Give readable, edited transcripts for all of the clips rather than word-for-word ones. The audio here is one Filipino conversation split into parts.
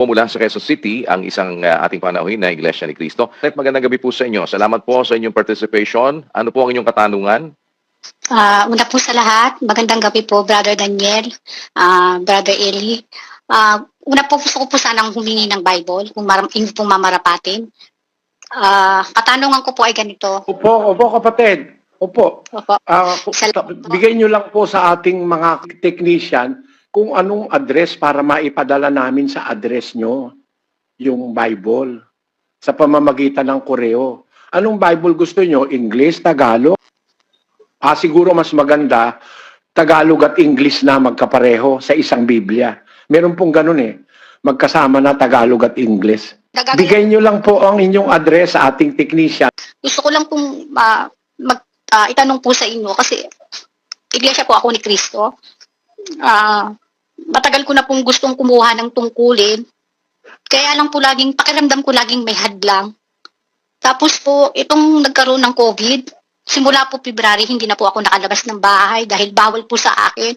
Mula sa Quezon City, ang isang ating panauhin na Iglesia ni Cristo. At magandang gabi po sa inyo. Salamat po sa inyong participation. Ano po ang inyong katanungan? Una po sa lahat, magandang gabi po, Brother Daniel, Brother Eli. Una po gusto ko po sanang humingi ng Bible, kung hindi po mamarapatin. Katanungan ko po ay ganito. Opo, kapatid. Opo. Opo. Bigay nyo lang po sa ating mga technician kung anong address para maipadala namin sa address nyo yung Bible sa pamamagitan ng koreo. Anong Bible gusto nyo? English, Tagalog? Siguro mas maganda, Tagalog at English na magkapareho sa isang Biblia. Meron pong ganun eh. Magkasama na Tagalog at English. Bigay nyo lang po ang inyong address sa ating technician. Gusto ko lang pong itanong po sa inyo kasi iglesia po ako ni Cristo. Matagal ko na pong gustong kumuha ng tungkulin. Kaya lang po laging, pakiramdam ko laging may hadlang. Tapos po, itong nagkaroon ng COVID, simula po February, hindi na po ako nakalabas ng bahay dahil bawal po sa akin.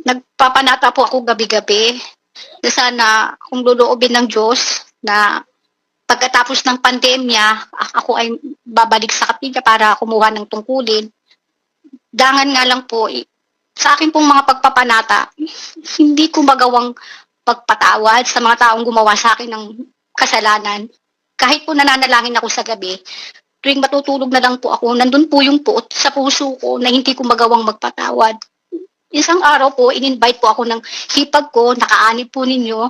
Nagpapanata po ako gabi-gabi na sana kung loloobin ng Diyos na pagkatapos ng pandemya, ako ay babalik sa kapilya para kumuha ng tungkulin. Dangan nga lang po, sa akin pong mga pagpapanata, hindi ko magawang pagpatawad sa mga taong gumawa sa akin ng kasalanan. Kahit po nananalangin ako sa gabi, tuwing matutulog na lang po ako, nandun po yung puot sa puso ko na hindi ko magawang magpatawad. Isang araw po, in-invite po ako ng hipag ko, nakaanib po ninyo,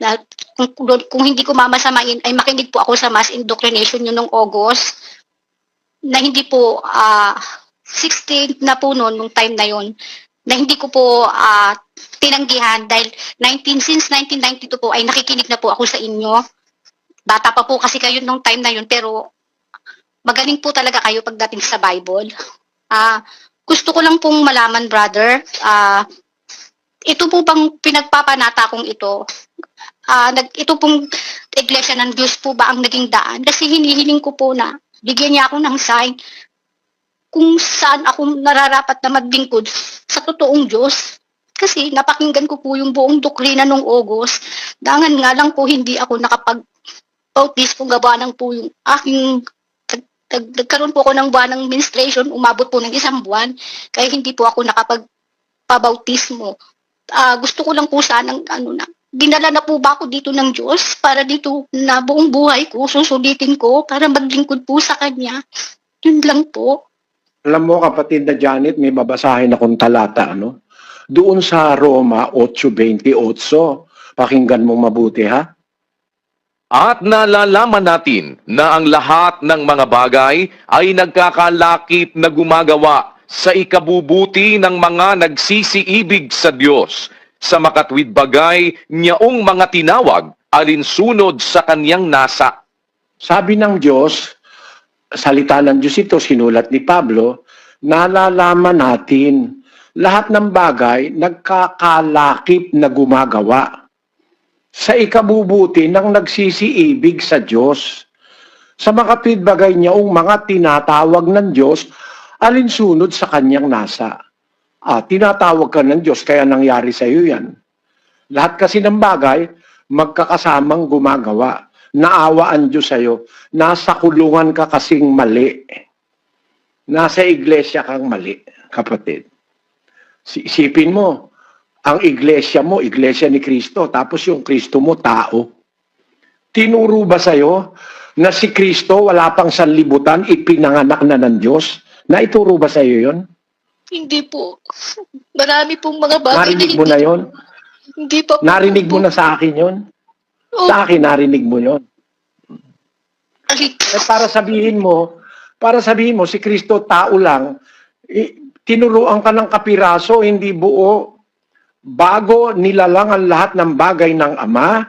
na kung hindi ko mamasamain, ay makinig po ako sa mass indoctrination nyo noong August, na hindi po 16 na po noon, nung time na yon, na hindi ko po tinanggihan dahil since 1992 po ay nakikinig na po ako sa inyo. Bata pa po kasi kayo nung time na yon, pero magaling po talaga kayo pagdating sa Bible. Gusto ko lang pong malaman, brother, ito po bang pinagpapanata kong ito, ito pong iglesia ng Diyos po ba ang naging daan? Kasi hinihiling ko po na bigyan niya ako ng sign kung saan ako nararapat na maglingkod sa totoong Diyos. Kasi napakinggan ko po yung buong doktrina nung August. Dangan nga lang po hindi ako nakapag-bautis kung gawa ng po yung aking nagkaroon po ako ng buwan ng menstruation, umabot po ng 1 buwan, kaya hindi po ako nakapag-pabautismo. Gusto ko lang po sanang dinala na po ba ako dito ng Diyos para dito na buong buhay ko, susulitin ko para maglingkod po sa Kanya. Yun lang po. Alam mo kapatid na Janet, may babasahin akong talata, doon sa Roma 8:28. Pakinggan mo mabuti ha. At nalalaman natin na ang lahat ng mga bagay ay nagkakalakip na gumagawa sa ikabubuti ng mga nagsisiibig sa Diyos, sa makatwid bagay niyaong mga tinawag alinsunod sa Kaniyang nasa. Sabi ng Diyos, salita ng Diyos ito, sinulat ni Pablo, nalalaman natin lahat ng bagay nagkakalakip na gumagawa sa ikabubuti ng nagsisiibig sa Diyos, sa makatwid bagay niyaong mga tinatawag ng Diyos alinsunod sa Kanyang nasa. Tinatawag ka ng Diyos, kaya nangyari sa iyo yan. Lahat kasi ng bagay, magkakasamang gumagawa. Naawa ang Diyos sa iyo. Nasa kulungan ka kasing mali. Nasa iglesia kang mali, kapatid. Isipin mo, ang iglesia mo, iglesia ni Cristo, tapos yung Cristo mo, tao. Tinuro ba sa iyo na si Cristo, wala pang sanlibutan, ipinanganak na ng Diyos? Naituro ba sa iyo yun? Hindi po. Marami pong mga bagay. Narinig mo na yun? Hindi pa po. Narinig mo na sa akin yun? Sa akin, narinig mo yun. Para sabihin mo, si Kristo tao lang, tinuruan ka ng kapiraso, hindi buo. Bago nilalang ang lahat ng bagay ng Ama,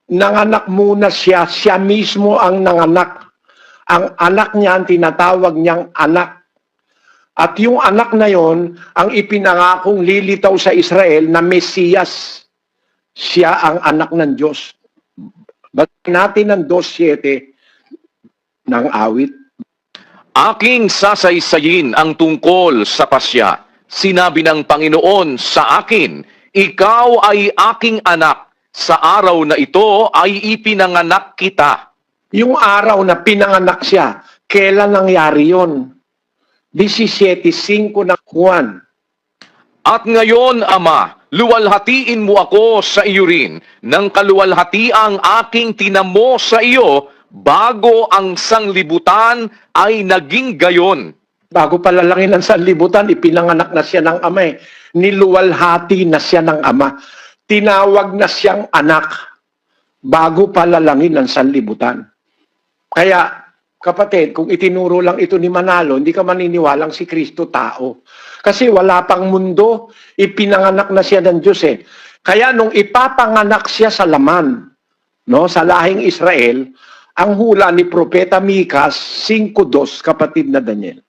nanganak muna siya, siya mismo ang nanganak. Ang anak niya, ang tinatawag niyang anak. At yung anak na yon, ang ipinangakong lilitaw sa Israel na Mesiyas. Siya ang anak ng Diyos. Batiin natin ang 2:7 ng awit. Aking sasaysayin ang tungkol sa pasya. Sinabi ng Panginoon sa akin, Ikaw ay aking anak. Sa araw na ito ay ipinanganak kita. Yung araw na pinanganak siya, kailan nangyari yun? 17:5 ng Juan. At ngayon, Ama, luwalhatiin mo ako sa iyo rin ng kaluwalhatiang aking tinamo sa iyo bago ang sanglibutan ay naging gayon. Bago palalangin ng sanlibutan, ipinanganak na siya ng ama eh. Niluwalhati na siya ng ama. Tinawag na siyang anak bago palalangin ng sanlibutan. Kaya, kapatid, kung itinuro lang ito ni Manalo, hindi ka maniniwalang si Kristo tao. Kasi wala pang mundo, ipinanganak na siya ng Diyos eh. Kaya nung ipapanganak siya sa laman, no, sa lahing Israel, ang hula ni Propeta Mikas 5:2, kapatid na Daniel.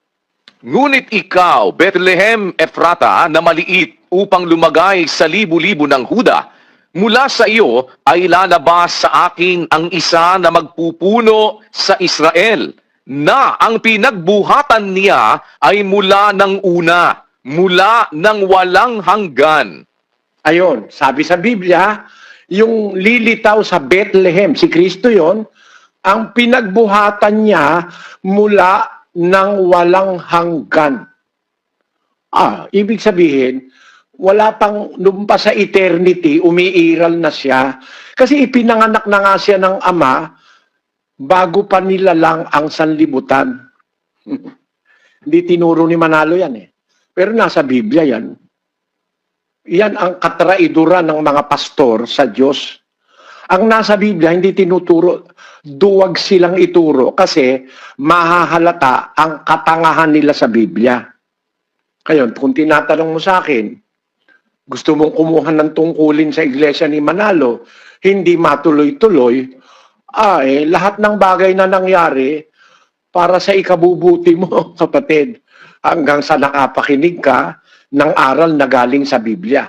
Ngunit ikaw, Bethlehem Ephrata, na maliit upang lumagay sa libu-libu ng Huda, mula sa iyo ay lalabas sa akin ang isa na magpupuno sa Israel, na ang pinagbuhatan niya ay mula ng una, mula ng walang hanggan. Ayon, sabi sa Biblia, yung lilitaw sa Bethlehem, si Kristo yon, ang pinagbuhatan niya mula ng walang hanggan. Ibig sabihin, wala pang lumpa sa eternity, umiiral na siya. Kasi ipinanganak na nga siya ng Ama bago pa nilalang ang sanlibutan. Hindi tinuro ni Manalo yan eh. Pero nasa Biblia yan. Yan ang katraiduran ng mga pastor sa Diyos. Ang nasa Biblia, hindi tinuturo, duwag silang ituro kasi mahahalata ang katangahan nila sa Biblia. Kaya kung tinatanong mo sa akin, gusto mong kumuha ng tungkulin sa iglesia ni Manalo, hindi matuloy-tuloy, lahat ng bagay na nangyari para sa ikabubuti mo, kapatid, hanggang sa nakapakinig ka ng aral na galing sa Biblia.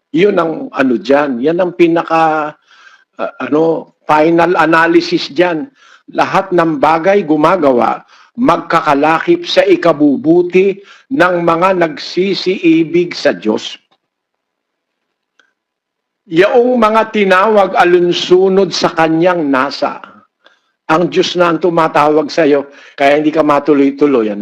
Yun ang dyan. Yan ang pinaka final analysis dyan. Lahat ng bagay gumagawa, magkakalakip sa ikabubuti ng mga nagsisiibig sa Diyos. Yaong mga tinawag alunsunod sa kanyang nasa. Ang Diyos na ang tumatawag sa iyo, kaya hindi ka matuloy-tuloy,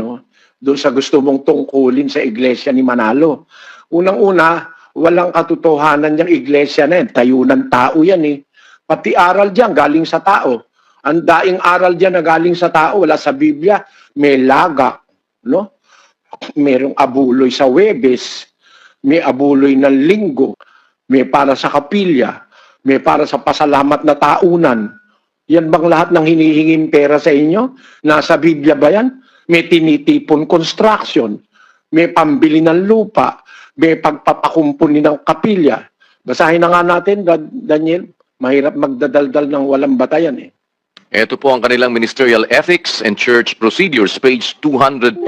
doon sa gusto mong tungkulin sa iglesia ni Manalo. Unang-una, walang katotohanan niyang iglesia na yan. Tayo ng tao yan eh. Pati aral diyan galing sa tao. Ang daing aral diyan na galing sa tao, wala sa Biblia, may lagak, no? Merong abuloy sa Webes, may abuloy ng Linggo, may para sa kapilya, may para sa pasalamat na taunan. Yan bang lahat ng hinihinging pera sa inyo? Nasa Biblia ba yan? May tinitipon construction, may pambili ng lupa, may pagpapakumpuni ng kapilya. Basahin na nga natin, Daniel. Mahirap magdadaldal ng walang batayan eh. Ito po ang kanilang Ministerial Ethics and Church Procedures, page 250.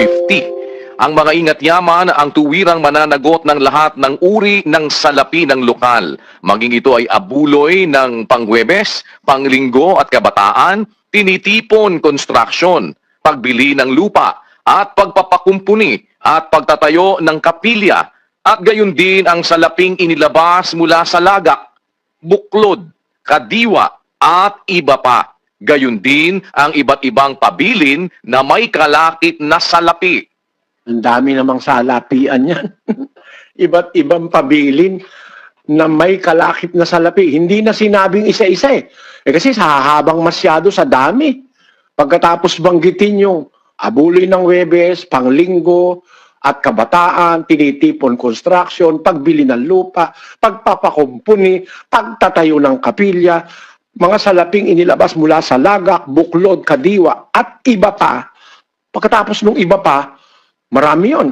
Ang mga ingat yaman ang tuwirang mananagot ng lahat ng uri ng salapi ng lokal. Maging ito ay abuloy ng pangwebes, panglinggo at kabataan, tinitipon construction, pagbili ng lupa, at pagpapakumpuni at pagtatayo ng kapilya, at gayon din ang salaping inilabas mula sa lagak, buklod, kadiwa, at iba pa. Gayon din ang iba't ibang pabilin na may kalakip na salapi. Ang dami namang salapian yan. Iba't ibang pabilin na may kalakip na salapi. Hindi na sinabing isa-isa eh. Kasi hahabang masyado sa dami. Pagkatapos banggitin yung abuloy ng Webes, panglinggo, at kabataan, tinitipon construction, pagbili ng lupa, pagpapakumpuni, pagtatayo ng kapilya, mga salaping inilabas mula sa lagak, buklod, kadiwa, at iba pa. Pagkatapos ng iba pa, marami yun.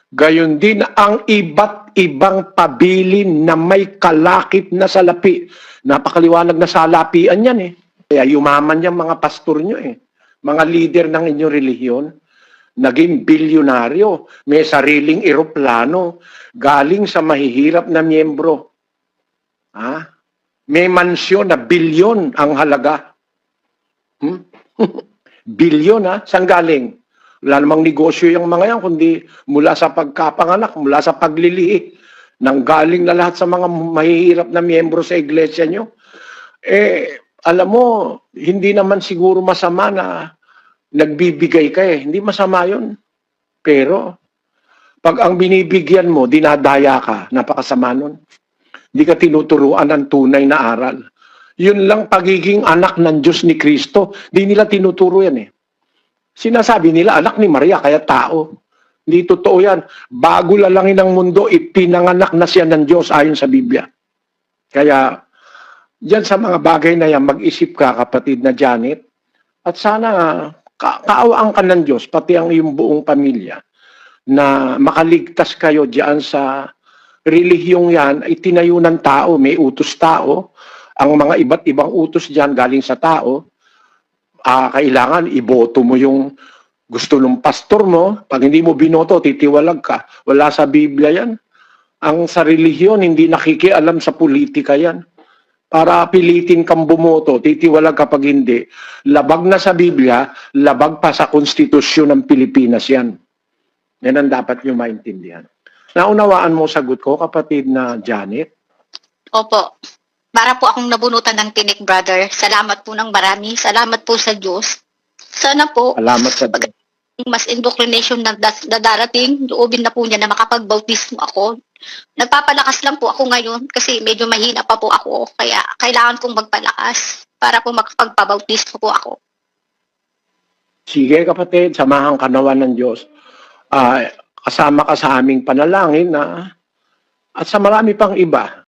Gayon din ang iba't ibang pabilin na may kalakip na salapi. Napakaliwanag na salapian yan eh. Kaya yumaman yan mga pastor nyo eh. Mga leader ng inyong relihiyon. Naging bilyonaryo, may sariling eroplano, galing sa mahihirap na miyembro. May mansyon na bilyon ang halaga. Bilyon saan galing? Wala namang negosyo yung mga yan, kundi mula sa pagkapanganak, mula sa paglilihi. nanggaling na lahat sa mga mahihirap na miyembro sa iglesia nyo. Alam mo, hindi naman siguro masama na nagbibigay ka eh. Hindi masama yun. Pero, pag ang binibigyan mo, dinadaya ka, napakasama nun. Hindi ka tinuturuan ng tunay na aral. Yun lang pagiging anak ng Diyos ni Kristo. Di nila tinuturo yan eh. Sinasabi nila, anak ni Maria, kaya tao. Hindi totoo yan. Bago lalangin ang mundo, ipinanganak na siya ng Diyos ayon sa Biblia. Kaya, diyan sa mga bagay na yan, mag-isip ka, kapatid na Janet, at sana kaawaan ka ng Diyos, pati ang iyong buong pamilya, na makaligtas kayo diyan sa relihiyong yan, ay tinayo ng tao, may utos tao, ang mga iba't ibang utos diyan galing sa tao, kailangan iboto mo yung gusto ng pastor mo. Pag hindi mo binoto, titiwalag ka. Wala sa Biblia yan. Ang sa relihiyon, hindi nakikialam sa politika yan. Para pilitin kang bumoto, titiwalag kapag hindi. Labag na sa Biblia, labag pa sa konstitusyon ng Pilipinas yan. Yan ang dapat nyo maintindihan. Naunawaan mo sagot ko, kapatid na Janet? Opo. Para po akong nabunutan ng tinik, brother. Salamat po ng marami. Salamat po sa Diyos. Sana po, Salamat sa Diyos. mas indoctrination na darating, loobin na po niya na makapagbautismo ako. Nagpapalakas lang po ako ngayon kasi medyo mahina pa po ako. Kaya kailangan kong magpalakas para po makapagpabautismo po ako. Sige kapatid, samahan ka nawa ng Diyos. Kasama ka sa aming panalangin na at sa marami pang iba